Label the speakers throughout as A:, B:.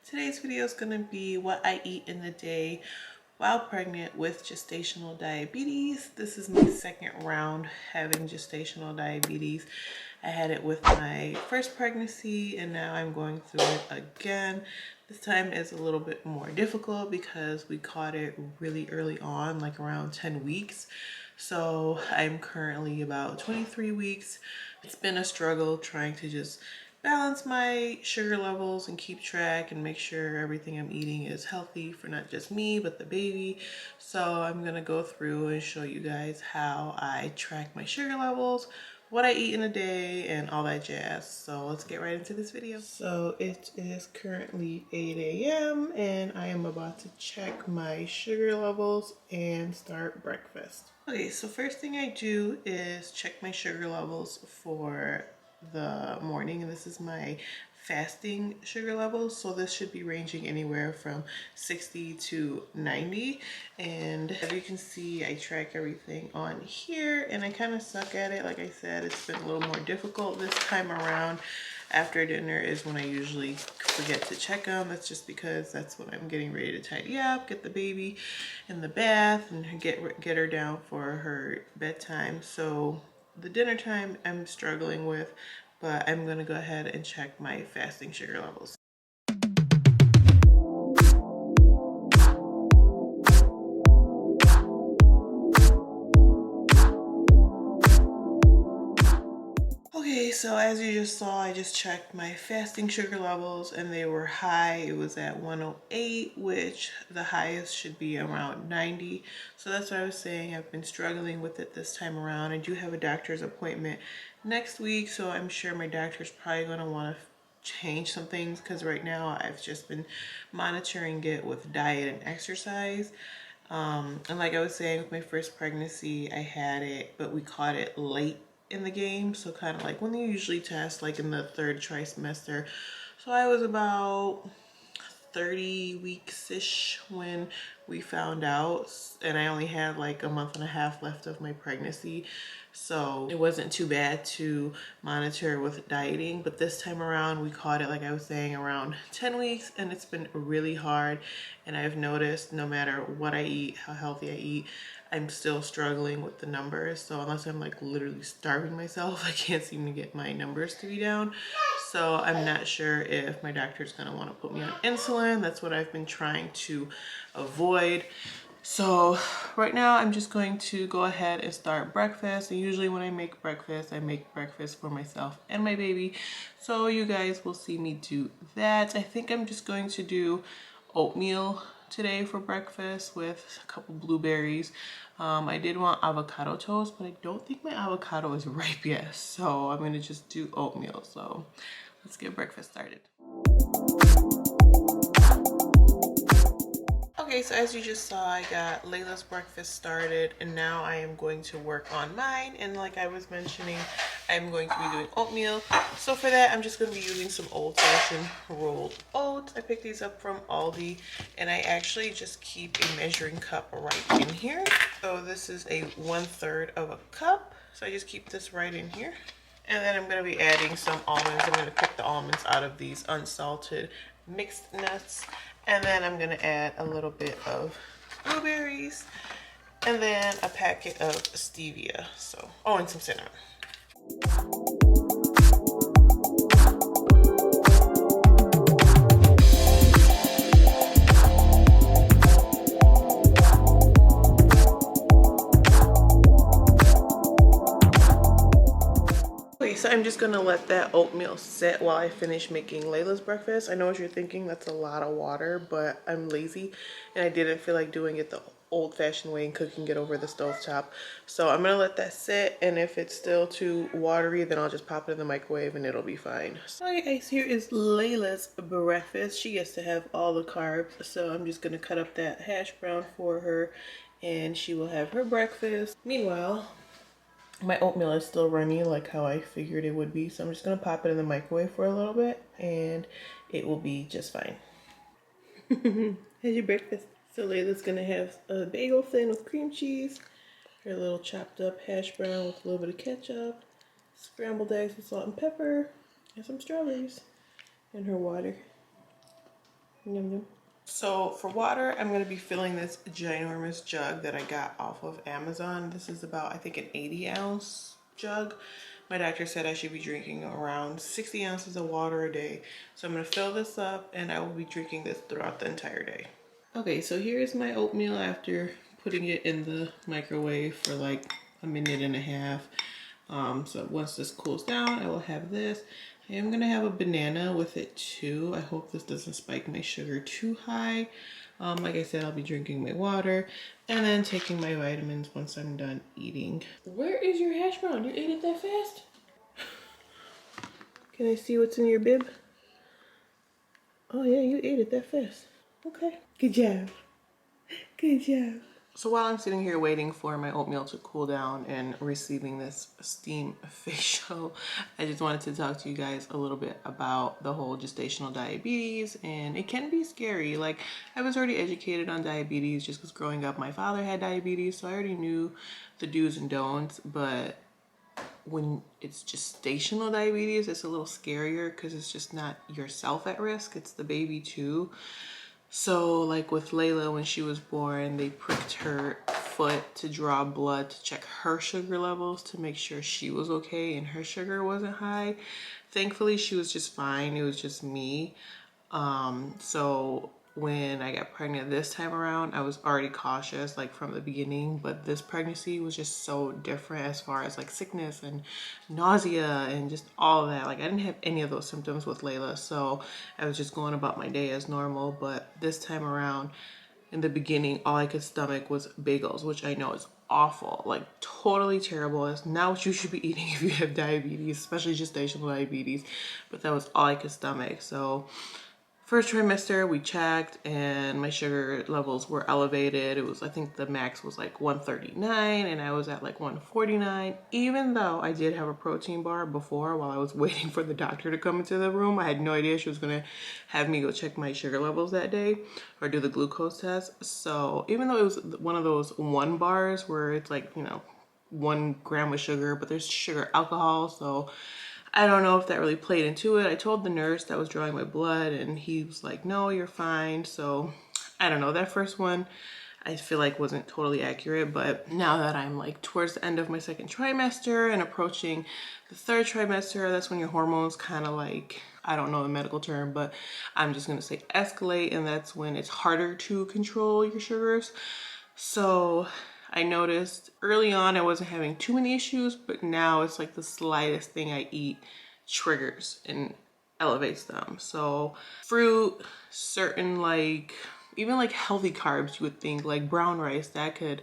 A: Today's video is going to be what I eat in a day while pregnant with gestational diabetes. This is my second round having gestational diabetes. I had it with my first pregnancy and now I'm going through it again. This time is a little bit more difficult because we caught it really early on, like around 10 weeks. So I'm currently about 23 weeks. It's been a struggle trying to just balance my sugar levels and keep track and make sure everything I'm eating is healthy for not just me but the baby. So I'm gonna go through and show you guys how I track my sugar levels, what I eat in a day, and all that jazz. So let's get right into this video. So it is currently 8 a.m. and I am about to check my sugar levels and start breakfast. Okay, so first thing I do is check my sugar levels for the morning, and this is my fasting sugar levels, so this should be ranging anywhere from 60 to 90. And as you can see, I track everything on here and I kind of suck at it. Like I said, it's been a little more difficult this time around. After dinner is when I usually forget to check them. That's just because that's when I'm getting ready to tidy up, get the baby in the bath, and get her down for her bedtime. So the dinner time I'm struggling with, but I'm gonna go ahead and check my fasting sugar levels. Okay, so as you just saw, I just checked my fasting sugar levels and they were high. It was at 108, which the highest should be around 90. So that's what I was saying. I've been struggling with it this time around. I do have a doctor's appointment next week, so I'm sure my doctor's probably gonna want to change some things because right now I've just been monitoring it with diet and exercise. And like I was saying, with my first pregnancy, I had it, but we caught it late in the game. So kind of like when they usually test, like in the third trimester. So I was about 30 weeks-ish when we found out, and I only had like a month and a half left of my pregnancy, so it wasn't too bad to monitor with dieting. But this time around we caught it, like I was saying, around 10 weeks, and it's been really hard. And I've noticed no matter what I eat, how healthy I eat, I'm still struggling with the numbers. So unless I'm like literally starving myself, I can't seem to get my numbers to be down. So I'm not sure if my doctor's gonna want to put me on insulin. That's what I've been trying to avoid. So right now I'm just going to go ahead and start breakfast. And usually when I make breakfast for myself and my baby. So you guys will see me do that. I think I'm just going to do oatmeal today for breakfast with a couple blueberries. I did want avocado toast, but I don't think my avocado is ripe yet, so I'm gonna just do oatmeal. So let's get breakfast started. Okay, so as you just saw, I got Layla's breakfast started, and now I am going to work on mine. And like I was mentioning, I'm going to be doing oatmeal. So for that, I'm just going to be using some old-fashioned rolled oats. I picked these up from Aldi, and I actually just keep a measuring cup right in here. So this is a 1/3 of a cup. So I just keep this right in here. And then I'm going to be adding some almonds. I'm going to pick the almonds out of these unsalted mixed nuts. And then I'm going to add a little bit of blueberries. And then a packet of stevia. So, oh, and some cinnamon. So I'm just gonna let that oatmeal sit while I finish making Layla's breakfast. I know what you're thinking, that's a lot of water, but I'm lazy and I didn't feel like doing it the old-fashioned way and cooking it over the stovetop. So I'm gonna let that sit, and if it's still too watery, then I'll just pop it in the microwave and it'll be fine. So okay guys, here is Layla's breakfast. She gets to have all the carbs, so I'm just gonna cut up that hash brown for her and she will have her breakfast. Meanwhile, my oatmeal is still runny like how I figured it would be, so I'm just gonna pop it in the microwave for a little bit and it will be just fine. Here's your breakfast. So Layla's gonna have a bagel thin with cream cheese, her little chopped up hash brown with a little bit of ketchup, scrambled eggs with salt and pepper, and some strawberries, and her water. Yum, yum. So for water, I'm going to be filling this ginormous jug that I got off of Amazon. This is about, I think, an 80-ounce jug. My doctor said I should be drinking around 60 ounces of water a day. So I'm going to fill this up and I will be drinking this throughout the entire day. Okay, so here's my oatmeal after putting it in the microwave for like a minute and a half. So once this cools down, I will have this. I am gonna have a banana with it too. I hope this doesn't spike my sugar too high. Like I said, I'll be drinking my water and then taking my vitamins once I'm done eating. Where is your hash brown? You ate it that fast? Can I see what's in your bib? Oh yeah, you ate it that fast. Okay, good job. Good job. So while I'm sitting here waiting for my oatmeal to cool down and receiving this steam facial, I just wanted to talk to you guys a little bit about the whole gestational diabetes, and it can be scary. Like, I was already educated on diabetes just because growing up my father had diabetes, so I already knew the do's and don'ts, but when it's gestational diabetes, it's a little scarier because it's just not yourself at risk, it's the baby too. So like with Layla, when she was born, they pricked her foot to draw blood to check her sugar levels to make sure she was okay and her sugar wasn't high. Thankfully, she was just fine. It was just me. So when I got pregnant this time around, I was already cautious like from the beginning, but this pregnancy was just so different as far as like sickness and nausea and just all of that. Like I didn't have any of those symptoms with Layla, so I was just going about my day as normal. But this time around, in the beginning, all I could stomach was bagels, which I know is awful, like totally terrible. It's not what you should be eating if you have diabetes, especially gestational diabetes, but that was all I could stomach. So first trimester, we checked and my sugar levels were elevated. It was, I think the max was like 139 and I was at like 149. Even though I did have a protein bar before while I was waiting for the doctor to come into the room, I had no idea she was gonna have me go check my sugar levels that day or do the glucose test. So even though it was one of those 1 bars where it's like, you know, 1 gram of sugar, but there's sugar alcohol, so I don't know if that really played into it. I told the nurse that was drawing my blood and he was like, no, you're fine. So I don't know, that first one I feel like wasn't totally accurate, but now that I'm like towards the end of my 2nd trimester and approaching the 3rd trimester, that's when your hormones kind of like, I don't know the medical term, but I'm just gonna say escalate, and that's when it's harder to control your sugars. So I noticed early on I wasn't having too many issues, but now it's like the slightest thing I eat triggers and elevates them. So fruit, certain like, even like healthy carbs, you would think like brown rice, that could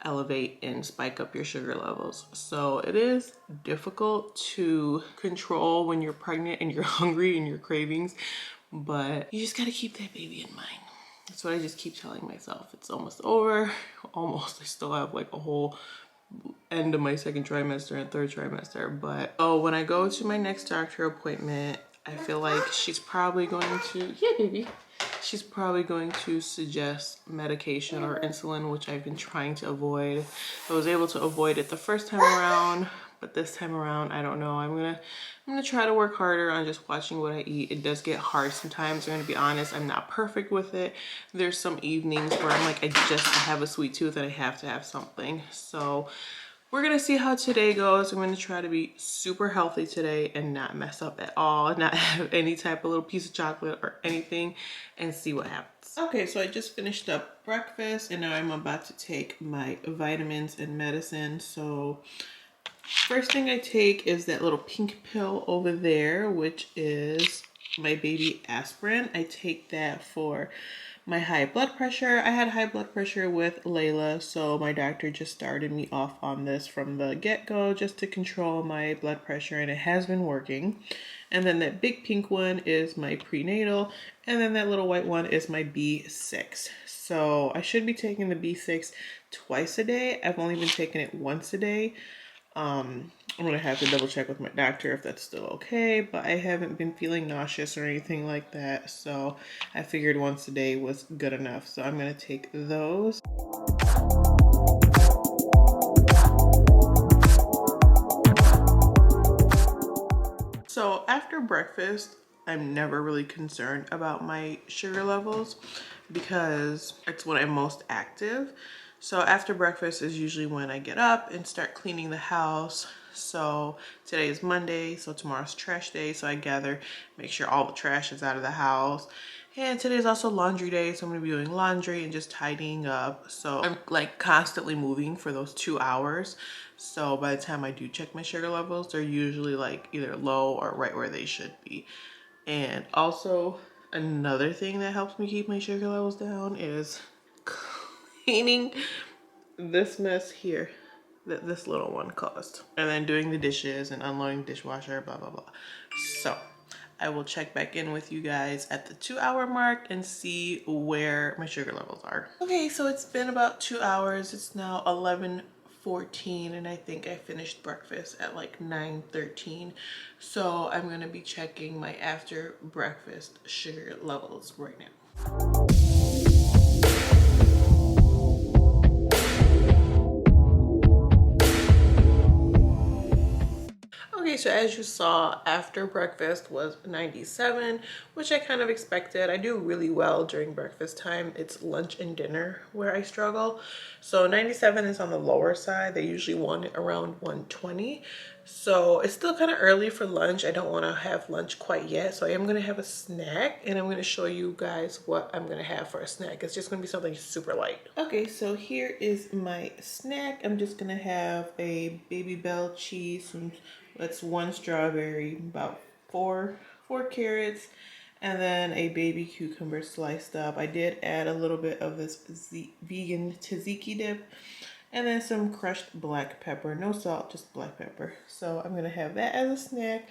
A: elevate and spike up your sugar levels. So it is difficult to control when you're pregnant and you're hungry and your cravings, but you just gotta keep that baby in mind. That's what I just keep telling myself. It's almost over. Almost. I still have like a whole end of my 2nd trimester and 3rd trimester. But oh, when I go to my next doctor appointment, I feel like she's probably going to, yeah, baby. She's probably going to suggest medication or insulin, which I've been trying to avoid. I was able to avoid it the first time around, but this time around, I don't know. I'm gonna try to work harder on just watching what I eat. It does get hard sometimes. I'm gonna be honest. I'm not perfect with it. There's some evenings where I'm like, I have a sweet tooth and I have to have something. So we're gonna see how today goes. I'm gonna try to be super healthy today and not mess up at all, not have any type of little piece of chocolate or anything, and see what happens. Okay, so I just finished up breakfast and now I'm about to take my vitamins and medicine. So first thing I take is that little pink pill over there, which is my baby aspirin. I take that for my high blood pressure. I had high blood pressure with Layla, so my doctor just started me off on this from the get-go just to control my blood pressure, and it has been working. And then that big pink one is my prenatal, and then that little white one is my B6. So I should be taking the B6 twice a day. I've only been taking it once a day. I'm gonna have to double check with my doctor if that's still okay, but I haven't been feeling nauseous or anything like that, so I figured once a day was good enough. So I'm gonna take those. So after breakfast, I'm never really concerned about my sugar levels because it's when I'm most active. So after breakfast is usually when I get up and start cleaning the house. So today is Monday, so tomorrow's trash day. So I gather, make sure all the trash is out of the house. And today is also laundry day, so I'm gonna be doing laundry and just tidying up. So I'm like constantly moving for those 2 hours. So by the time I do check my sugar levels, they're usually like either low or right where they should be. And also another thing that helps me keep my sugar levels down is cleaning this mess here that this little one caused. And then doing the dishes and unloading the dishwasher, blah, blah, blah. So I will check back in with you guys at the 2-hour mark and see where my sugar levels are. Okay, so it's been about 2 hours. It's now 11:14 and I think I finished breakfast at like 9:13. So I'm gonna be checking my after breakfast sugar levels right now. Okay, so as you saw, after breakfast was 97, which I kind of expected. I do really well during breakfast time. It's lunch and dinner where I struggle. So 97 is on the lower side. They usually want it around 120. So it's still kind of early for lunch. I don't want to have lunch quite yet. So I am going to have a snack and I'm going to show you guys what I'm going to have for a snack. It's just going to be something super light. Okay, so here is my snack. I'm just going to have a Baby Bell cheese, and that's 1 strawberry, about four carrots, and then a baby cucumber sliced up. I did add a little bit of this vegan tzatziki dip, and then some crushed black pepper. No salt, just black pepper. So I'm gonna have that as a snack.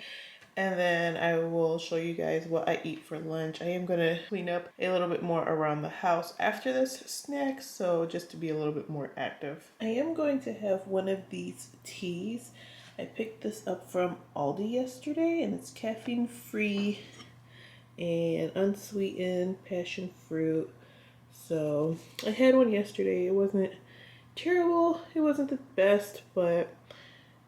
A: And then I will show you guys what I eat for lunch. I am gonna clean up a little bit more around the house after this snack, so just to be a little bit more active. I am going to have one of these teas. I picked this up from Aldi yesterday and it's caffeine free and unsweetened passion fruit. So I had one yesterday. It wasn't terrible. It wasn't the best, but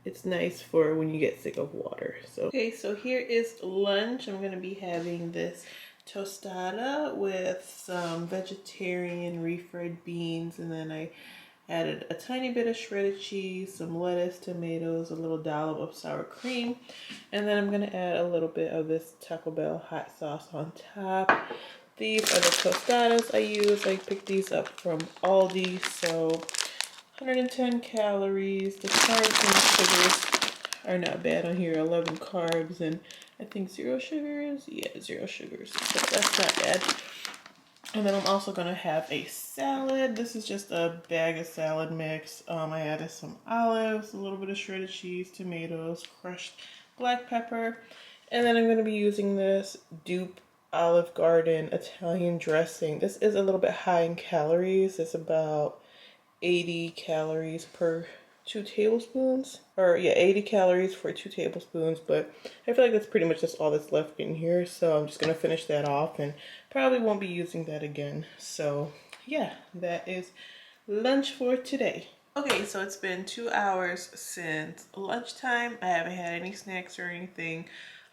A: it's nice for when you get sick of water. So okay, so here is lunch. I'm gonna be having this tostada with some vegetarian refried beans, and then I added a tiny bit of shredded cheese, some lettuce, tomatoes, a little dollop of sour cream, and then I'm gonna add a little bit of this Taco Bell hot sauce on top. These are the tostadas I use. I picked these up from Aldi, so 110 calories. The carbs and sugars are not bad on here. 11 carbs and I think 0 sugars. Yeah, 0 sugars. So that's not bad. And then I'm also gonna have a salad. This is just a bag of salad mix. I added some olives, a little bit of shredded cheese, tomatoes, crushed black pepper, and then I'm gonna be using this Dupe Olive Garden Italian dressing. This is a little bit high in calories. It's about 80 calories per 2 tablespoons, or yeah, 80 calories for 2 tablespoons, but I feel like that's pretty much just all that's left in here, so I'm just gonna finish that off and probably won't be using that again. So yeah, that is lunch for today. Okay, so it's been 2 hours since lunchtime. I haven't had any snacks or anything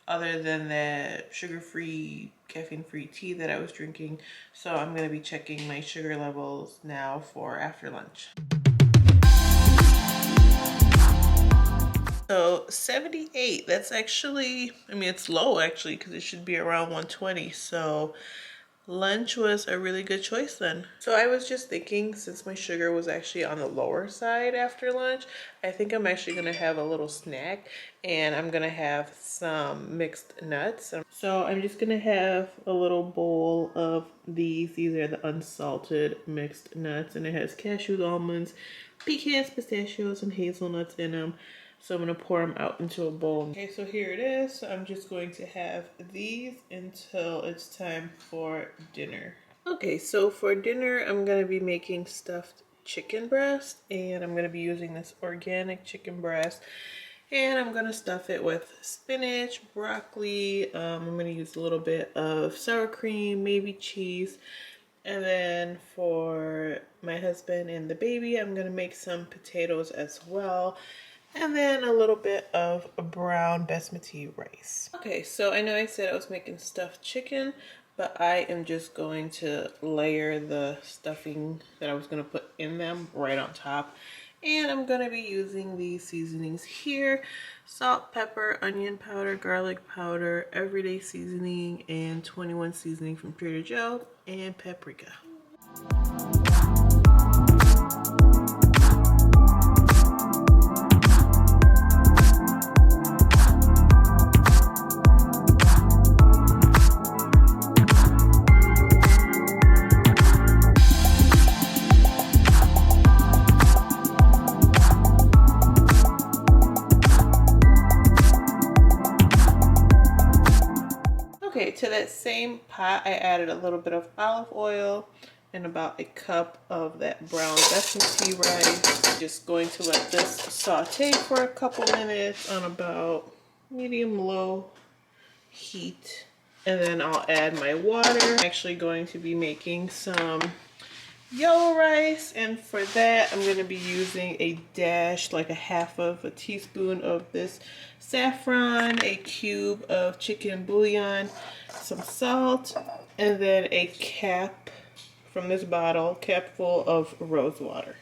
A: other than that sugar-free, caffeine-free tea that I was drinking. So I'm gonna be checking my sugar levels now for after lunch. So 78, that's actually, I mean, it's low actually because it should be around 120. So lunch was a really good choice then. So I was just thinking, since my sugar was actually on the lower side after lunch, I think I'm actually gonna have a little snack and I'm gonna have some mixed nuts. So I'm just gonna have a little bowl of these. These are the unsalted mixed nuts, and it has cashews, almonds, pecans, pistachios, and hazelnuts in them. So I'm gonna pour them out into a bowl. Okay, so here it is. So I'm just going to have these until it's time for dinner. Okay, so for dinner, I'm gonna be making stuffed chicken breast, and I'm gonna be using this organic chicken breast, and I'm gonna stuff it with spinach, broccoli. I'm gonna use a little bit of sour cream, maybe cheese. And then for my husband and the baby, I'm gonna make some potatoes as well. and then a little bit of brown basmati rice. Okay, so I know I said I was making stuffed chicken, but I am just going to layer the stuffing that I was going to put in them right on top. And I'm going to be using these seasonings here: salt, pepper, onion powder, garlic powder, everyday seasoning, and 21 seasoning from Trader Joe, and paprika. Okay, to that same pot, I added a little bit of olive oil and about a cup of that brown basmati rice. Just going to let this saute for a couple minutes on about medium-low heat. And then I'll add my water. I'm actually going to be making some yellow rice, and for that I'm going to be using a dash, like a half of a teaspoon of this saffron, a cube of chicken bouillon, some salt, and then a cap from this bottle, cap full of rose water.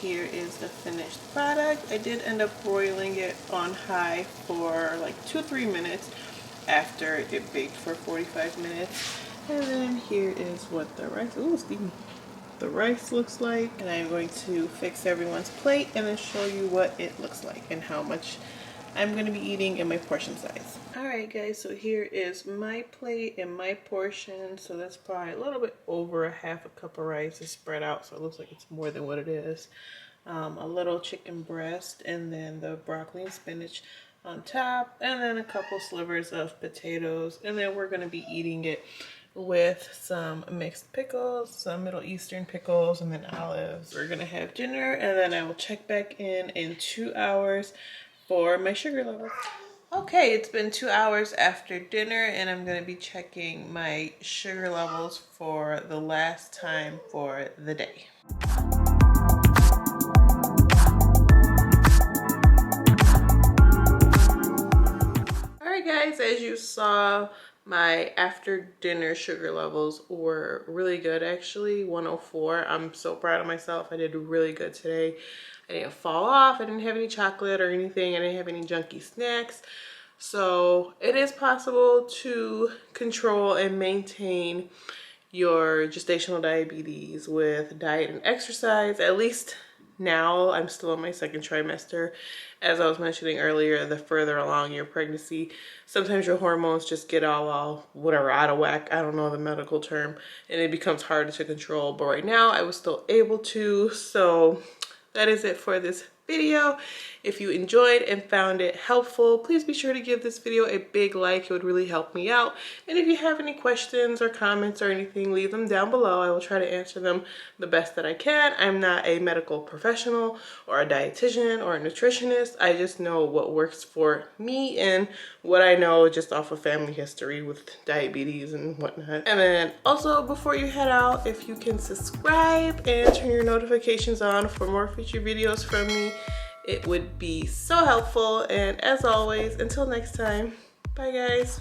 A: Here is the finished product. I did end up broiling it on high for like 2-3 minutes after it baked for 45 minutes. And then here is what the rice, ooh, steamy, the rice looks like. And I'm going to fix everyone's plate and then show you what it looks like and how much I'm going to be eating in my portion size. Alright guys, so here is my plate and my portion. So that's probably a little bit over a half a cup of rice. It's spread out so it looks like it's more than what it is. A little chicken breast, and then the broccoli and spinach on top, and then a couple slivers of potatoes. And then we're going to be eating it with some mixed pickles, some Middle Eastern pickles, and then olives. We're going to have dinner, and then I will check back in 2 hours for my sugar level. Okay, it's been 2 hours after dinner, and I'm going to be checking my sugar levels for the last time for the day. Alright guys, as you saw, my after dinner sugar levels were really good actually, 104. I'm so proud of myself. I did really good today. I didn't fall off. I didn't have any chocolate or anything. I didn't have any junky snacks. So it is possible to control and maintain your gestational diabetes with diet and exercise. At least now, I'm still in my second trimester. As I was mentioning earlier, the further along your pregnancy, sometimes your hormones just get all whatever, out of whack. I don't know the medical term, and it becomes harder to control. But right now, I was still able to. So that is it for this video. If you enjoyed and found it helpful, please be sure to give this video a big like. It would really help me out. And if you have any questions or comments or anything, leave them down below. I will try to answer them the best that I can. I'm not a medical professional or a dietitian or a nutritionist. I just know what works for me and what I know just off of family history with diabetes and whatnot. And then also, before you head out, if you can subscribe and turn your notifications on for more future videos from me, it would be so helpful. And as always, until next time, bye guys.